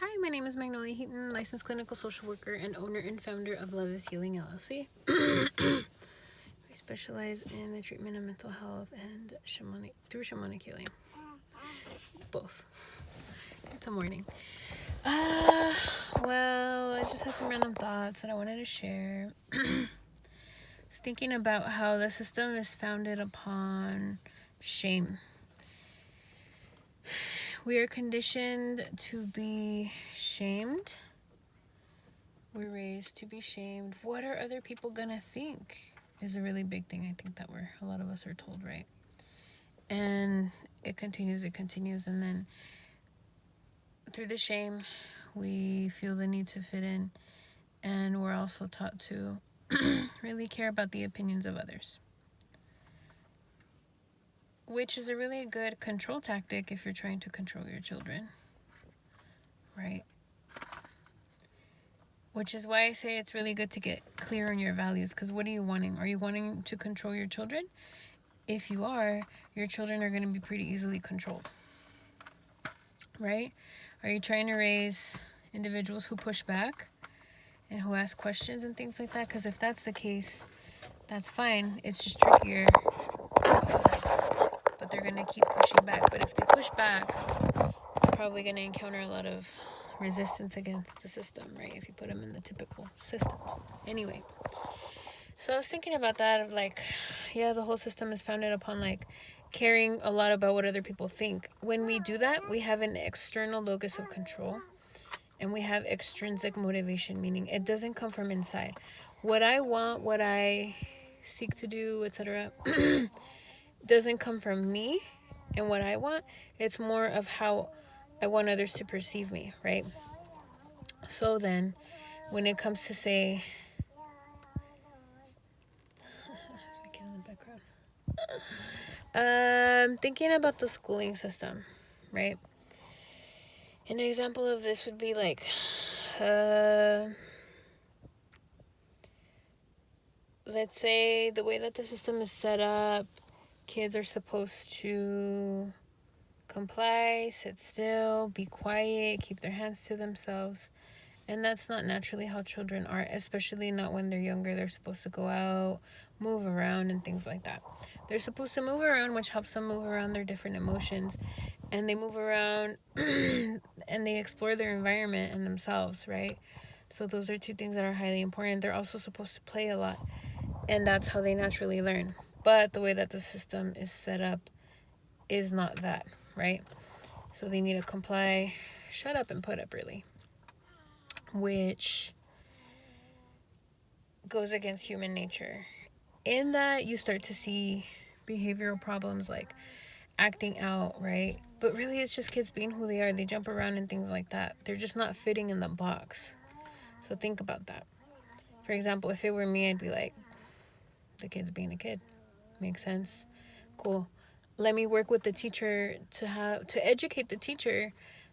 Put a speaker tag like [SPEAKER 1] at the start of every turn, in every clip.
[SPEAKER 1] Hi, my name is Magnolia Heaton, licensed clinical social worker and owner and founder of Love is Healing LLC. I specialize in the treatment of mental health and shamanic healing. Both. It's a morning. Well, I just have some random thoughts that I wanted to share. I was thinking about how the system is founded upon shame. We are conditioned to be shamed. We're raised to be shamed. What are other people gonna think is a really big thing. I think that a lot of us are told, right? And it continues, and then through the shame, we feel the need to fit in, and we're also taught to really care about the opinions of others, which is a really good control tactic if you're trying to control your children, right? Which is why I say it's really good to get clear on your values, because what are you wanting? Are you wanting to control your children? If you are, your children are going to be pretty easily controlled, right? Are you trying to raise individuals who push back and who ask questions and things like that? Because if that's the case, that's fine. It's just trickier, but they're going to keep pushing back. But if they push back, you're probably going to encounter a lot of resistance against the system, right? If you put them in the typical systems. Anyway, so I was thinking about that of the whole system is founded upon caring a lot about what other people think. When we do that, we have an external locus of control and we have extrinsic motivation, meaning it doesn't come from inside. What I want, what I seek to do, etc. doesn't come from me and what I want. It's more of how I want others to perceive me, right? So then, when it comes to say, speaking in the background, thinking about the schooling system, right? An example of this would be let's say the way that the system is set up, kids are supposed to comply, sit still, be quiet, keep their hands to themselves. And that's not naturally how children are, especially not when they're younger. They're supposed to go out, move around, and things like that. They're supposed to move around, which helps them move around their different emotions. And they move around and they explore their environment and themselves, right? So those are two things that are highly important. They're also supposed to play a lot. And that's how they naturally learn. But the way that the system is set up is not that, right? So they need to comply, shut up, and put up, really. Which goes against human nature. In that, you start to see behavioral problems like acting out, right? But really, it's just kids being who they are. They jump around and things like that. They're just not fitting in the box. So think about that. For example, if it were me, I'd be like, the kid's being a kid. Makes sense. Cool. Let me work with the teacher to educate the teacher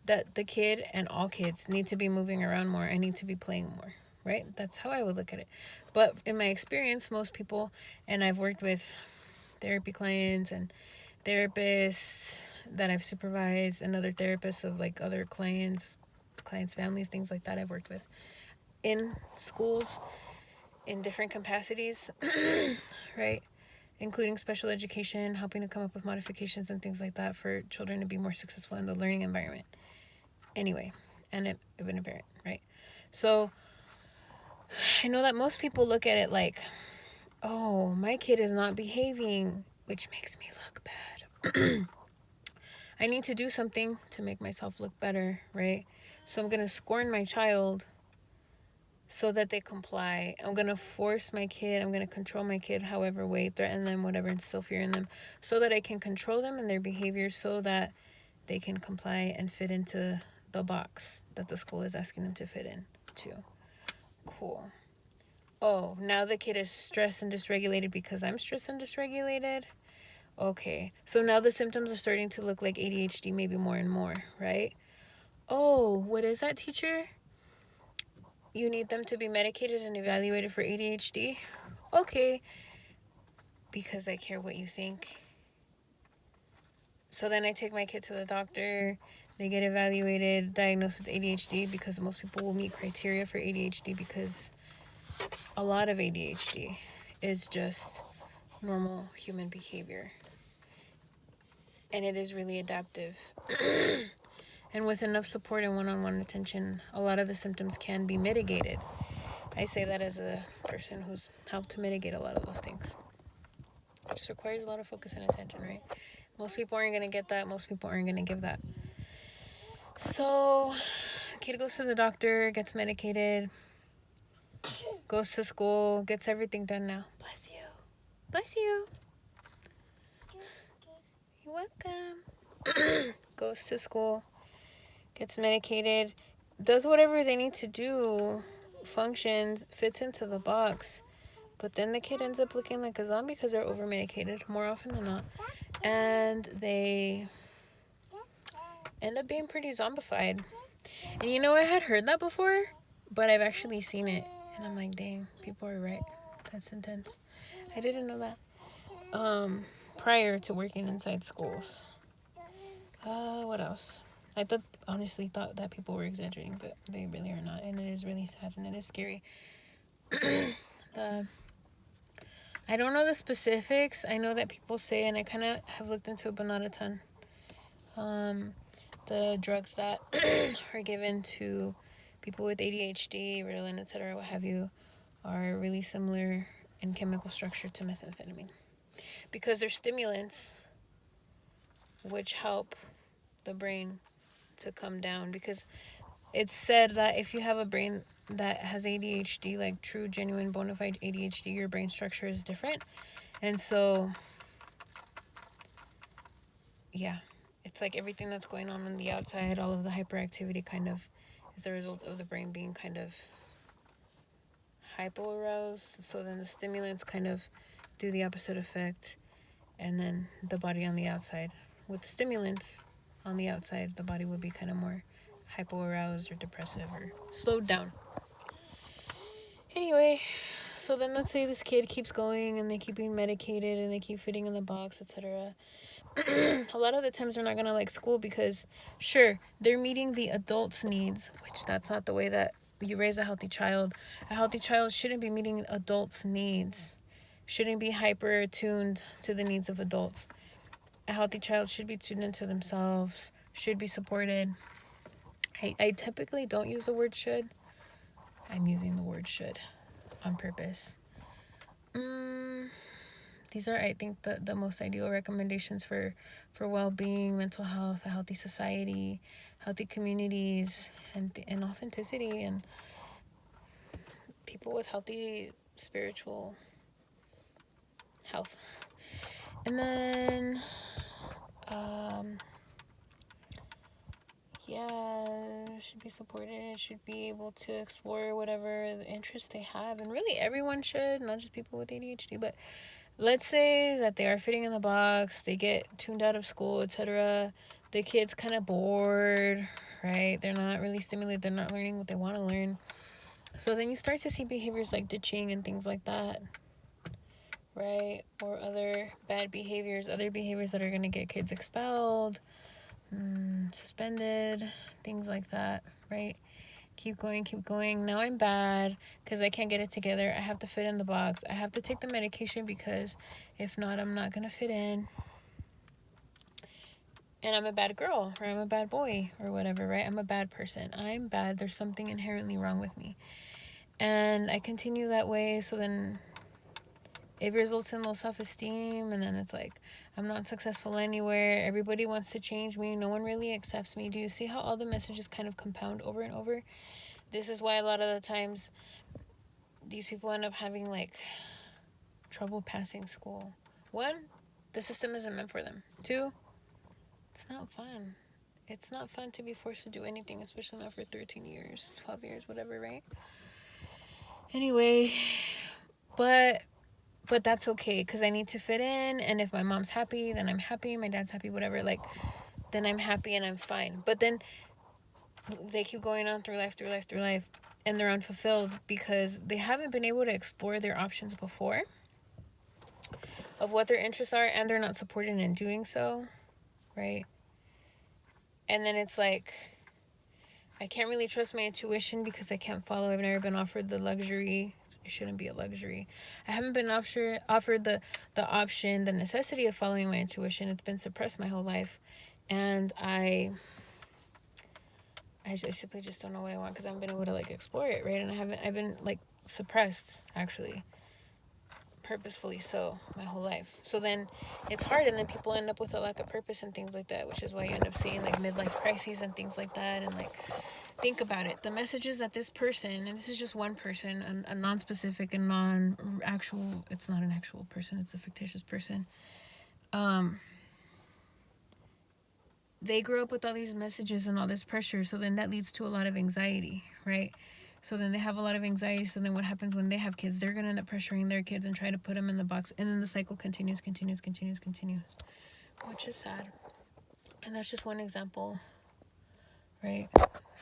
[SPEAKER 1] that the kid and all kids need to be moving around more and need to be playing more, right? That's how I would look at it. But in my experience, most people, and I've worked with therapy clients and therapists that I've supervised and other therapists of other clients, families, things like that I've worked with in schools in different capacities, right? Including special education, helping to come up with modifications and things like that for children to be more successful in the learning environment. Anyway, and I've been a parent, right? So I know that most people look at it like, oh, my kid is not behaving, which makes me look bad. I need to do something to make myself look better, right? So I'm going to scorn my child so that they comply. I'm going to force my kid. I'm going to control my kid however way, threaten them, whatever, instill fear in them so that I can control them and their behavior so that they can comply and fit into the box that the school is asking them to fit in to. Cool. Oh, now the kid is stressed and dysregulated because I'm stressed and dysregulated. Okay. So now the symptoms are starting to look like ADHD maybe more and more, right? Oh, what is that, teacher? You need them to be medicated and evaluated for ADHD? Okay. Because I care what you think. So then I take my kid to the doctor. They get evaluated, diagnosed with ADHD, because most people will meet criteria for ADHD, because a lot of ADHD is just normal human behavior. And it is really adaptive. And with enough support and one-on-one attention, a lot of the symptoms can be mitigated. I say that as a person who's helped to mitigate a lot of those things. It just requires a lot of focus and attention, right? Most people aren't going to get that. Most people aren't going to give that. So, kid goes to the doctor, gets medicated, goes to school, gets everything done now. Bless you. Bless you. You're welcome. Goes to school, gets medicated, does whatever they need to do, functions, fits into the box. But then the kid ends up looking like a zombie because they're over-medicated more often than not. And they end up being pretty zombified. And you know, I had heard that before, but I've actually seen it. And I'm like, dang, people are right. That's intense. I didn't know that. Prior to working inside schools. What else? I honestly thought that people were exaggerating, but they really are not. And it is really sad and it is scary. I don't know the specifics. I know that people say, and I kind of have looked into it, but not a ton. The drugs that are given to people with ADHD, Ritalin, etc., what have you, are really similar in chemical structure to methamphetamine. Because they're stimulants which help the brain to come down. Because it's said that if you have a brain that has ADHD, like true, genuine, bona fide ADHD, your brain structure is different. And so, yeah, it's like everything that's going on the outside, all of the hyperactivity kind of is a result of the brain being kind of hypo-aroused. So then the stimulants kind of do the opposite effect. And then the body on the outside. With the stimulants on the outside, the body would be kind of more hypo-aroused or depressive or slowed down. Anyway, so then let's say this kid keeps going and they keep being medicated and they keep fitting in the box, etc. A lot of the times they're not going to like school because, sure, they're meeting the adult's needs, which that's not the way that you raise a healthy child. A healthy child shouldn't be meeting adults' needs, shouldn't be hyper attuned to the needs of adults. A healthy child should be tuned into themselves, should be supported. I typically don't use the word should. I'm using the word should on purpose. These are, I think, the most ideal recommendations for well-being, mental health, a healthy society, healthy communities, and authenticity, and people with healthy spiritual health. And then, should be supported, should be able to explore whatever the interests they have. And really, everyone should, not just people with ADHD. But let's say that they are fitting in the box, they get tuned out of school, etc. The kid's kind of bored, right? They're not really stimulated, they're not learning what they want to learn. So then you start to see behaviors like ditching and things like that, right? Or other bad behaviors, other behaviors that are going to get kids expelled, suspended, things like that, right? Keep going. Now I'm bad because I can't get it together. I have to fit in the box. I have to take the medication because if not, I'm not going to fit in. And I'm a bad girl, or I'm a bad boy, or whatever, right? I'm a bad person. I'm bad. There's something inherently wrong with me. And I continue that way, so then it results in low self-esteem, and then it's like, I'm not successful anywhere. Everybody wants to change me. No one really accepts me. Do you see how all the messages kind of compound over and over? This is why a lot of the times these people end up having like trouble passing school. 1, the system isn't meant for them. 2, it's not fun. It's not fun to be forced to do anything, especially not for 13 years, 12 years, whatever, right? Anyway, but that's okay because I need to fit in, and if my mom's happy, then I'm happy, my dad's happy, whatever, like, then I'm happy and I'm fine. But then they keep going on through life, and they're unfulfilled because they haven't been able to explore their options before of what their interests are, and they're not supported in doing so, right? And then it's like, I can't really trust my intuition because I can't follow. I've never been offered the luxury. It shouldn't be a luxury. I haven't been offered the option, the necessity of following my intuition. It's been suppressed my whole life. And I simply just don't know what I want because I haven't been able to like explore it, right? And I've been like suppressed actually, purposefully so, my whole life. So then it's hard, and then people end up with a lack of purpose and things like that, which is why you end up seeing like midlife crises and things like that. And like, think about it, the messages that this person, and this is just one person, a non-specific and non-actual, it's not an actual person, it's a fictitious person, they grew up with all these messages and all this pressure, so then that leads to a lot of anxiety, right? So then they have a lot of anxiety. So then what happens when they have kids? They're going to end up pressuring their kids and try to put them in the box. And then the cycle continues, which is sad. And that's just one example, right?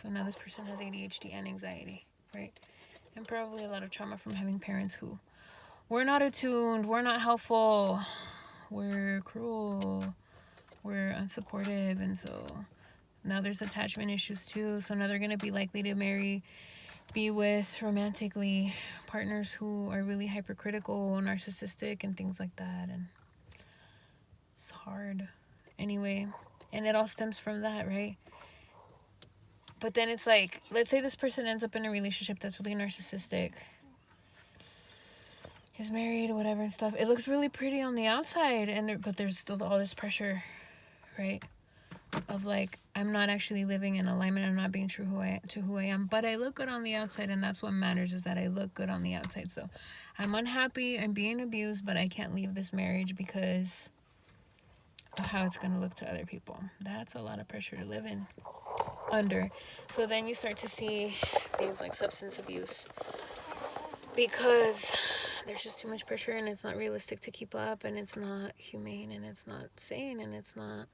[SPEAKER 1] So now this person has ADHD and anxiety, right? And probably a lot of trauma from having parents who were not attuned, were not helpful, were cruel, were unsupportive. And so now there's attachment issues too. So now they're going to be likely to be with romantically partners who are really hypercritical, narcissistic, and things like that. And it's hard. Anyway, and it all stems from that, right? But then it's like, let's say this person ends up in a relationship that's really narcissistic, is married, whatever and stuff. It looks really pretty on the outside, but there's still all this pressure, right? Of like, I'm not actually living in alignment. I'm not being true to who I am, but I look good on the outside, and that's what matters, is that I look good on the outside. So I'm unhappy, I'm being abused, but I can't leave this marriage because of how it's going to look to other people. That's a lot of pressure to live in under. So then you start to see things like substance abuse, because there's just too much pressure, and it's not realistic to keep up, and it's not humane, and it's not sane, and it's not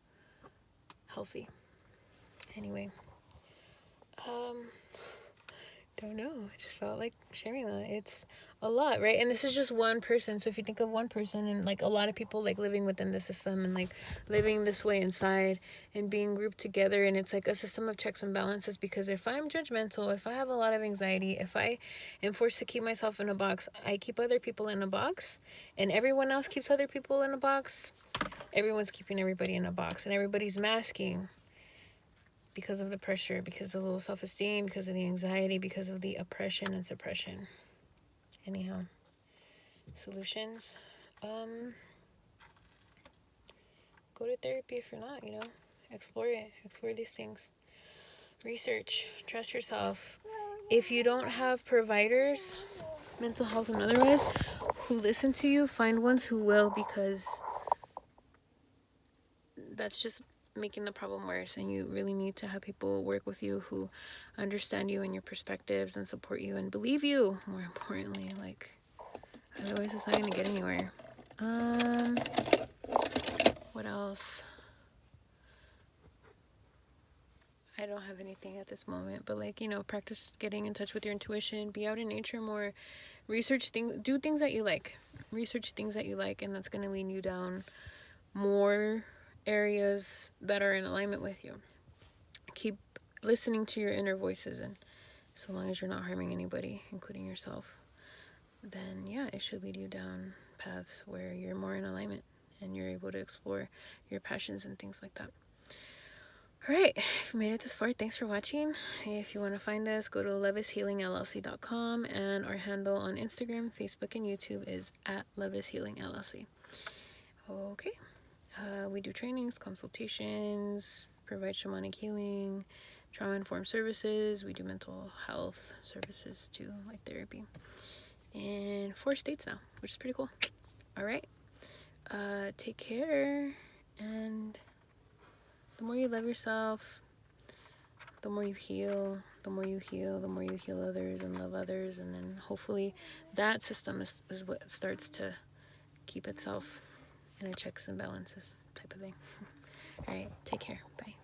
[SPEAKER 1] healthy. Anyway, don't know. I just felt like sharing that. It's a lot, right? And this is just one person. So if you think of one person and like a lot of people like living within the system and like living this way inside and being grouped together, and it's like a system of checks and balances. Because if I'm judgmental, if I have a lot of anxiety, if I am forced to keep myself in a box, I keep other people in a box, and everyone else keeps other people in a box. Everyone's keeping everybody in a box, and everybody's masking because of the pressure, because of the low self-esteem, because of the anxiety, because of the oppression and suppression. Anyhow, solutions. Go to therapy if you're not, explore it. Explore these things. Research. Trust yourself. If you don't have providers, mental health and otherwise, who listen to you, find ones who will, because that's just making the problem worse, and you really need to have people work with you who understand you and your perspectives and support you and believe you, more importantly. Like, otherwise it's not going to get anywhere. What else? I don't have anything at this moment, but like, practice getting in touch with your intuition, be out in nature more, research things, do things that you like, research things that you like, and that's going to lead you down more areas that are in alignment with you. Keep listening to your inner voices, and so long as you're not harming anybody, including yourself, then yeah, it should lead you down paths where you're more in alignment and you're able to explore your passions and things like that. All right, if you made it this far, thanks for watching. If you want to find us, go to levishealingllc.com, and our handle on Instagram, Facebook, and YouTube is @levishealingllc. Okay. We do trainings, consultations, provide shamanic healing, trauma-informed services. We do mental health services too, like therapy. In 4 states now, which is pretty cool. All right. Take care. And the more you love yourself, the more you heal, the more you heal, the more you heal others and love others. And then hopefully that system is what starts to keep itself in a checks and balances type of thing. All right, take care. Bye.